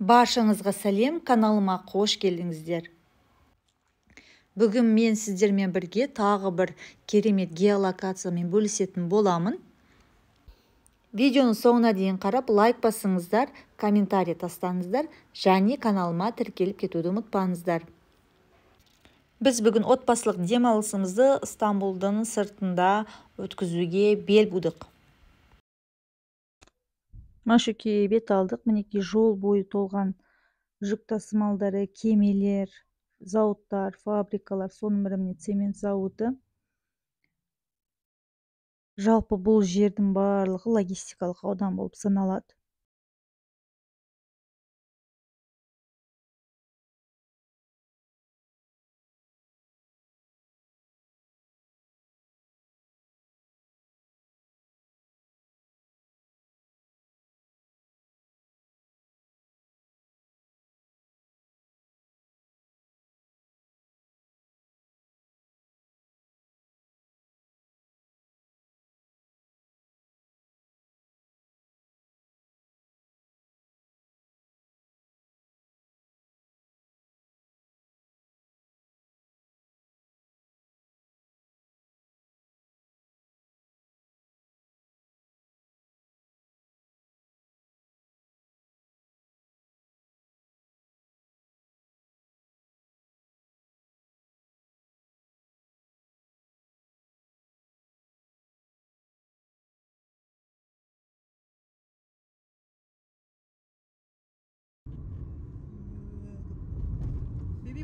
Баршаңызға сәлем, каналыма қош келдіңіздер. Бүгін мен сіздермен бірге тағы бір керемет геолокациямен бөлісетін боламын. Видеоның соңына дейін қарап, лайк басыңыздар, комментарий тастаңыздар, және каналыма тіркеліп кетуді ұмытпаңыздар. Біз бүгін отбасылық демалысымызды Стамбулдың сыртында өткізуге бел будық. Машукеге бет алдық. Мінекей жол бойы толған жүк тасымалдары, кемелер, зауыттар, фабрикалар, соның бірі цемент зауыты. Жалпы бұл жердің барлығы логистикалық аудан болып саналады.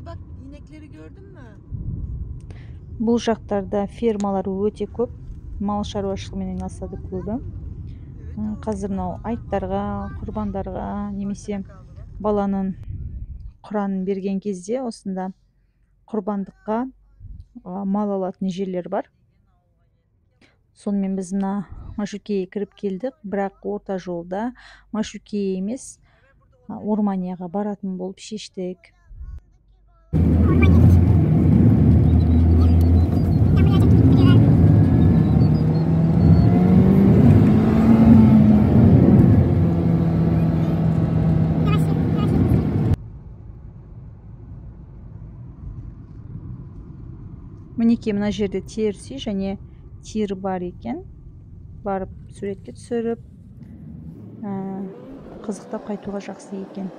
Bak, inekleri gördün mü? Бұл жақтарда фермалар өте көп, мал шаруашылығымен айналысады көбі. Қазір мынау айттарға, құрбандарға немесе баланың құранын берген кезде осында құрбандыққа мал алатын жерлер бар. Сонымен біз мына Машукеге кіріп келдік, бірақ орта жолда Машукеге емес, Орманияға баратын болып шештік. Мінекей мына жерде терси және тир бар екен. Барып суретке түсіріп, қызықтап қайтуға жақсы екен.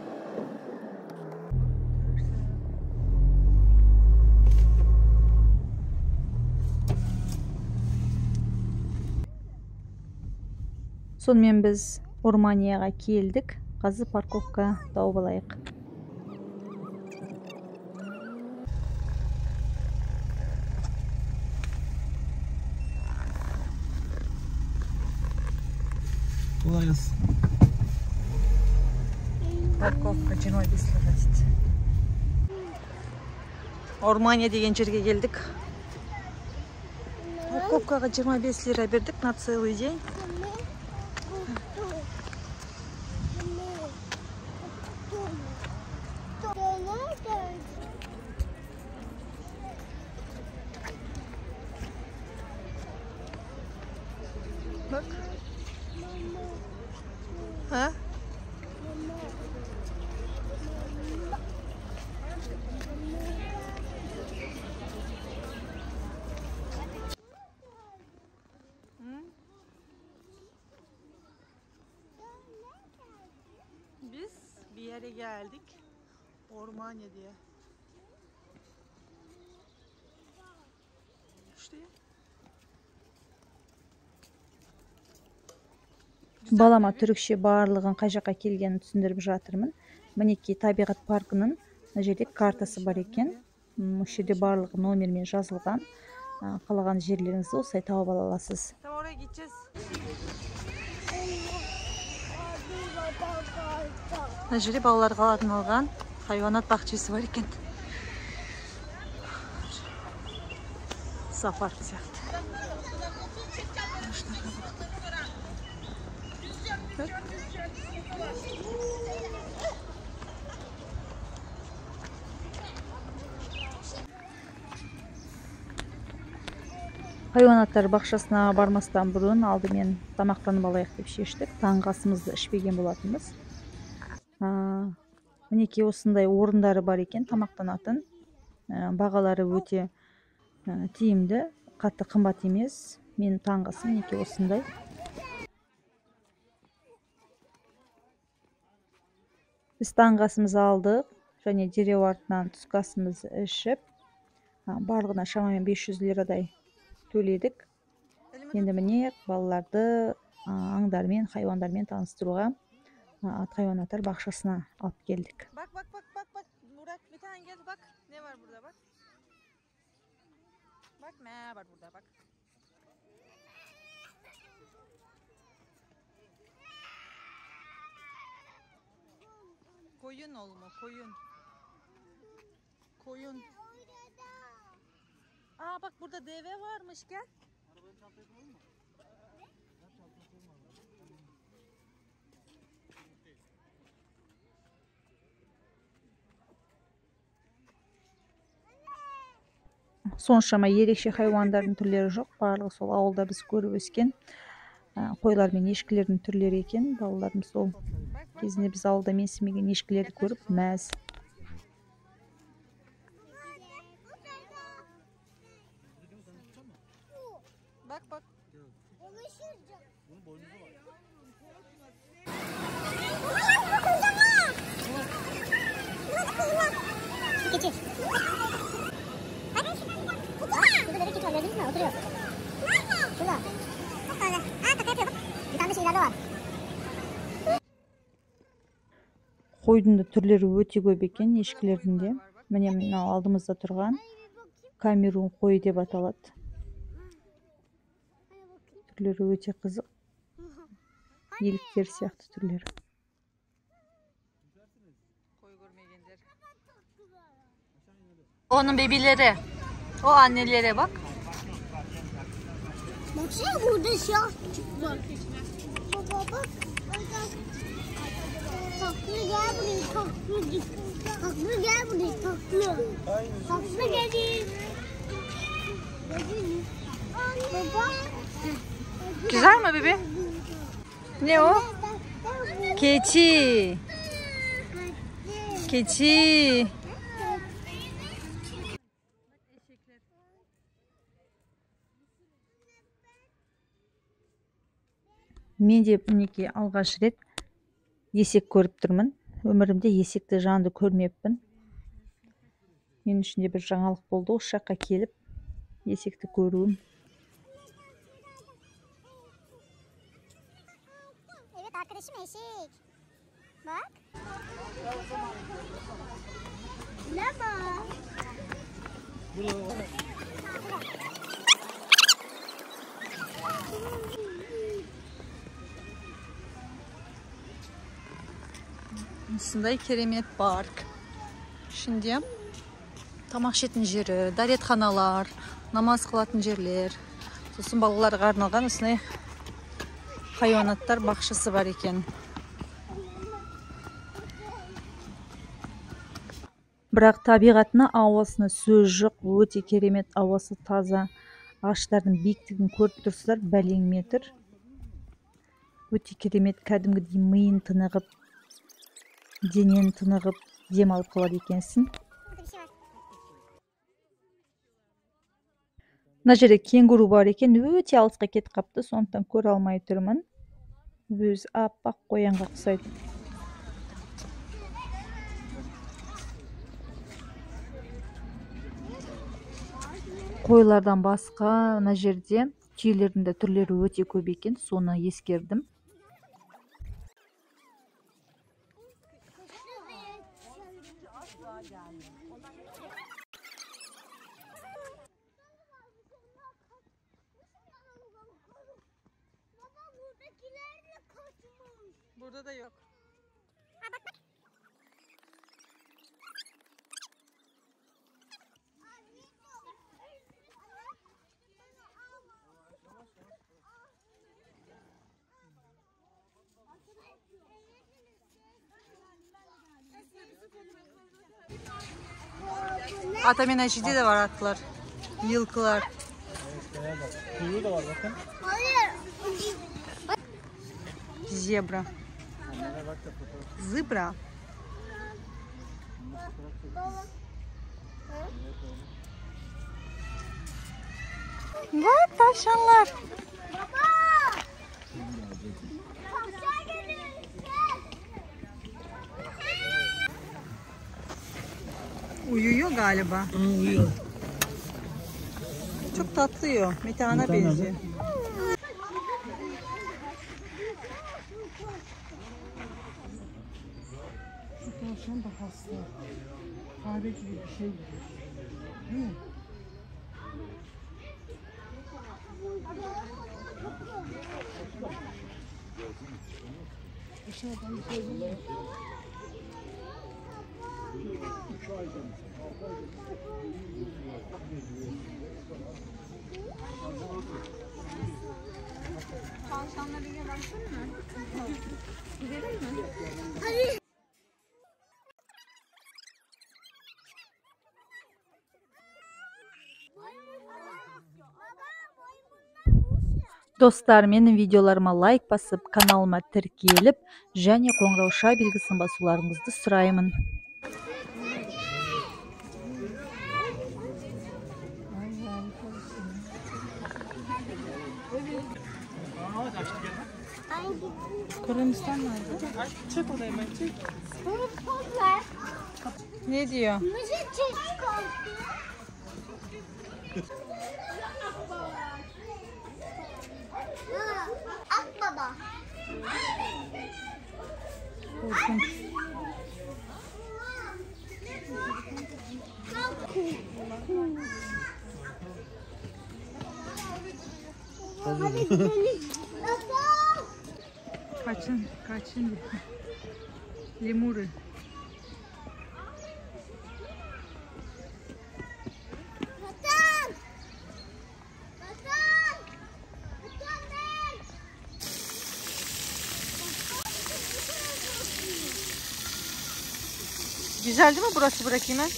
Сонымен біз Орманияға келдік. Қазір парковка тауып алайық. Kolay gelsin. Парковка 25 lira дейді. Ормания деген жерге келдік. Парковкаға 25 lira бердік на целый день. Bak. Ha? Biz bir yere geldik. Ormanya diye. İşte. Балама түрікше барлығын қай жаққа келгенін түсіндіріп жатырмын. Мінекей табиғат паркының мына жерде картасы бар екен. Осы жерде барлығы номермен жазылған. Қалаған жерлеріңізді осылай тауып ала аласыз. Oraya gideceğiz. Мына жерде балаларға арналған хайванат бақшасы бар екен. Зоопарк сияқты. Хайванаттар бақшасына бармастан бұрын алдымен тамақтанып алайық деп шештік. Таңғы асымызды ішпеген болатынбыз. Мінекей осындай орындары бар екен, тамақтанатын. Бағалары өте тиімді, қатты қымбат емес. Мен таңғысы мінекей осындай. Біз таңғасымызды алдық, және дереу артынан түскі асымызды ішіп, барлығына шамамен 500 лирадай төледік. Енді міне балаларды аңдармен, хайуандармен таныстыруға At Hayvanatlar Bahçesi'ne alıp geldik. Bak. Murat bir tane gel bak. Ne var burada bak. Bak ne var burada bak. Koyun oğlum o koyun. Koyun. Aa bak burada deve varmış gel. Arabanın çantayı koyun mu? Соншама ерекше хайуандардың түрлері жоқ. Барлығы сол ауылда біз көріп өскен қойлар мен ешкілердің түрлері екен. Балаларым сол кезінде біз ауылда менсінбеген ешкілерді көріп мәз. Bak. Geçir. Burada bebek keçi var, gördünüz mü? Oturuyor. Şurada. Bak öyle. Kaka yapıyor bak. Bir tane de şeyler de var. Қойдың да түрлері өте көп екен, ешкілердің де. Міне мынау алдымызда тұрған Камерун қойы деп аталады. Түрлері өте қызық. Еліктер сияқты түрлері. Onun bebeleri. O annelere bak. Baksana burada siyah var. Baba bak. Tatlı gel buraya tatlı. Tatlı gel buraya tatlı. Tatlı gelin. Baba. Güzel mi bebe? Ne o? Keçi. Keçi. Мен де мінекей алғаш рет есек көріп тұрмын. Өмірімде есекті жанды көрмеппін. Мен үшін де бір жаңалық болды осы жаққа келіп есекті көруім. Evet arkadaşım eşek. Bak. Lama. Осындай керемет парк. Ішінде тамақ ішетін жері, дәретханалар, намаз қылатын жерлер. Сосын балаларға арналған осындай хайуанаттар бақшасы бар екен. Бірақ табиғатына, ауасына сөз жоқ. Өте керемет, ауасы таза. Ағаштардың биіктігін көріп тұрсыздар, бәлең метр. Өте керемет, кәдімгідей миын тынығып, денен тынығып, дем алып қалады екенсің. Мына жерде кенгуру бар екен, өте алысқа кетіп қапты, сондықтан көре алмай тұрмын. Өз аппақ қоянға ұқсайды. Қойлардан басқа мына жерде түйелердің де түрлері өте көп екен, соны ескердім. Burada da yok. Ataminajide de var atlar. Yılkılar. Kuyruğu da var bakın. Hayır. Zebra. Zebra. Bak tavşanlar. Uyuyor galiba. Uyuyor. Çok tatlıyor. Metehan'a benziyor. Şu tavşan da hasta. Fare gibi bir şey. Değil mi? Aşağıdan bir şey değil. Dostlar, menin videolaryma like basıp, kanalyma tirkelip, және qoňraşa bilgisini basularyňyzdy suraýmyn. Kırgızistan nerede? Çek odayı ben çek. Ne diyor? Akbaba. Korkunç. Hadi gidelim. Kaçın. Lemuri. Vatan. Vatan. Vatan. Güzel değil mi burası, bırakayım ben?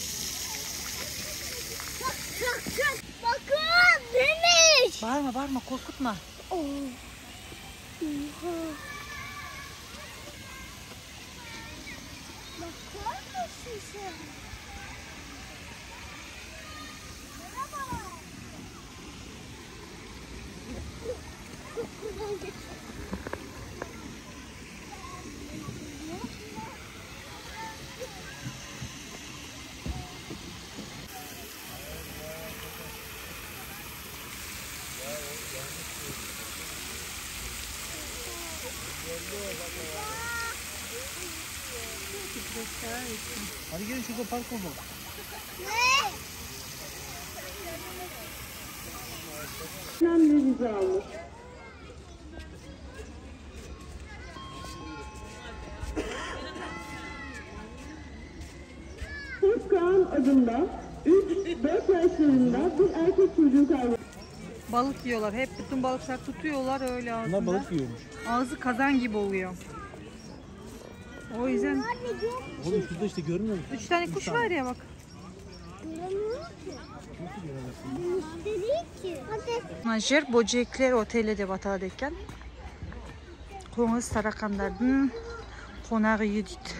Çak. Bakın demiş. Bağırma korkutma. Bakar mısın sen? Hadi gelin şurada park oldu. Ne? Kaan adında 3-4 yaşlarında bir erkek çocuğu kayboldu. Balık yiyorlar. Hep bütün balıklar tutuyorlar öyle ağzında. Bunlar balık yiyormuş. Ağzı kazan gibi oluyor. O yüzden Oğlum şurada işte görmüyor musun? 3 tane kuş var ya bak. Göremiyorum ki. Nasıl göremezsin? Üstte değil ki. Hadi. Najer Böcekler Oteli dep atalады ekan. Qo'ng'iz Saraqandardın qo'nag'i uyi deydi.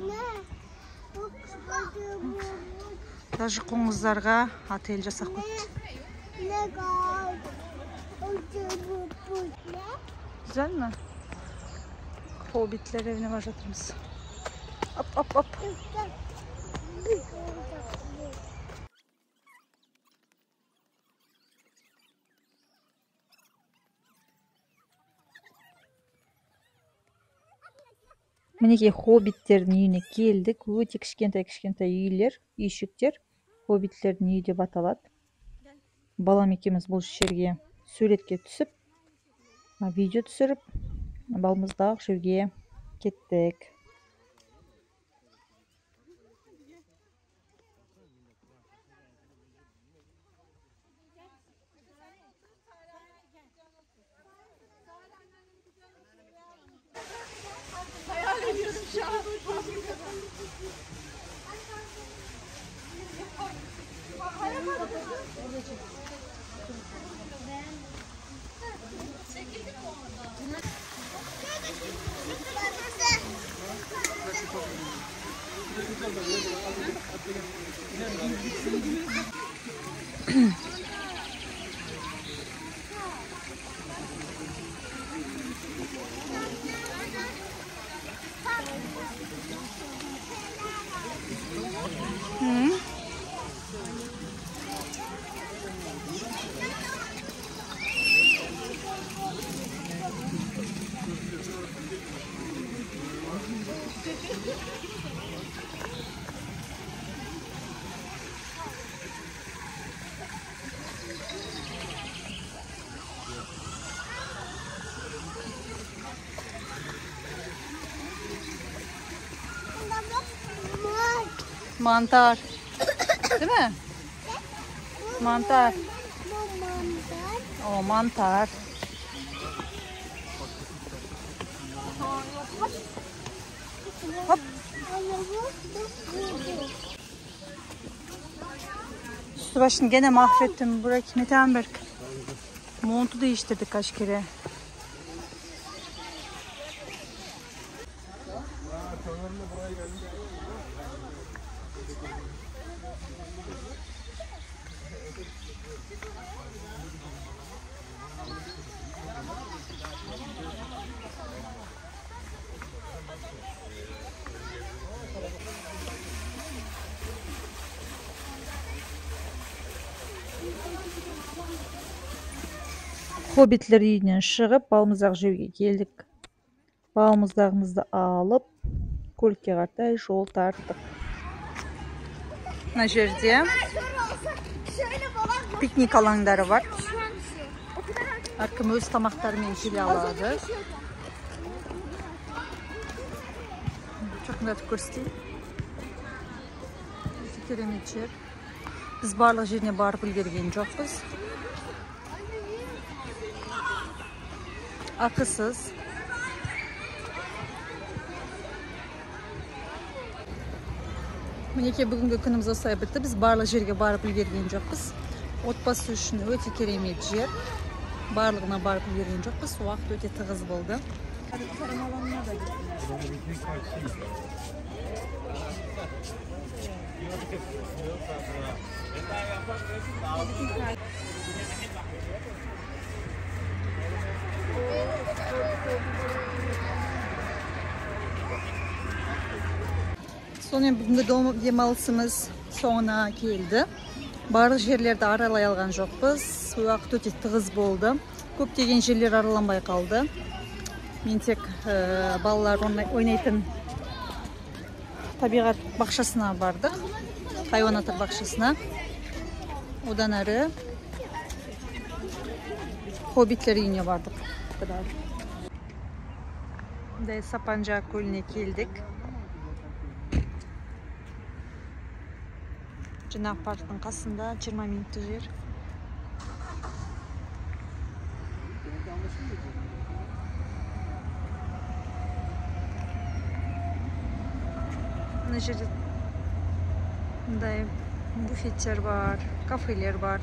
Ne? Bak, bu. Даже qo'ng'izlarga otel jasab qo'yibdi. Ne gal? Bu. Ne? Güzel mi? Hobbitler evine başlatırız. Hop. Mineki hobbitlerдің үйіне келдік. Өте кішкентай үйлер, үйшіктер. Hobbitlerдің үйі деп аталады. Балам екеуміз бұл жерге суретке түсіп, видео түсіріп, балымыздағы жерге кеттік. Mantar. Değil mi? Mantar. O mantar. Hop. Üstü başını gene mahvettim. Burak Metenberg. Montu değiştirdik kaç kere. Hobbitler үйінен шығып, балмұздақ жеуге келдік. Балмұздағымызды алып, көлікке қарай жол тарттық. Мына жерде piknik alanları var. Әркім өз тамақтарымен келе алады. Жақындатып көрсетейін. Өте керемет жер. Біз барлық жеріне барып үлгерген жоқпыз. Ақысыз. Мінекей бүгінгі күніміз осылай бітті. Біз барлық жерге барып үлгерген жоқпыз. Отбасы үшін өте керемет жер. Барлығына барып үлгерген жоқпыз. Уақыт өте тығыз болды. Сонымен бүгінгі демалысымыз соңына келді. Барлық жерлерді аралай алған жоқпыз. Уақыт өте тығыз болды. Көптеген жерлер араланбай қалды. Мен тек балалар ойнайтын табиғат бақшасына бардық. Хайуанаттар бақшасына. Одан әрі хоббитлер үйіне бардық. Сапанжа көліне келдік. Жинақ парктың қасында 20 минутты жер. Мына жерде мындай буфеттер бар, кафелер бар.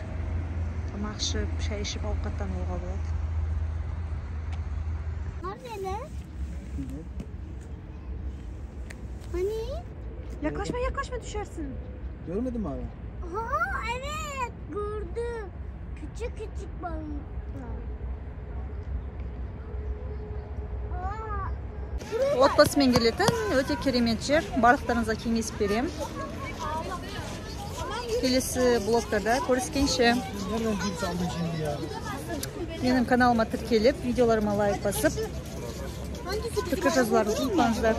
Тамақ ішіп, шай ішіп, ауқаттануға болады. Nerede? Hani? Yaklaşma düşersin. Görmedin mi abi? Aa evet gördüm. Küçük balıklar. Отбасымен келетін өте керемет жер. Барлықтарыңызға кеңес берем. Келесі блогтарда көріскенше. Менің каналыма тіркеліп, видеоларыма лайк басып, пікір жазуларыңызды ұмытпаңыздар.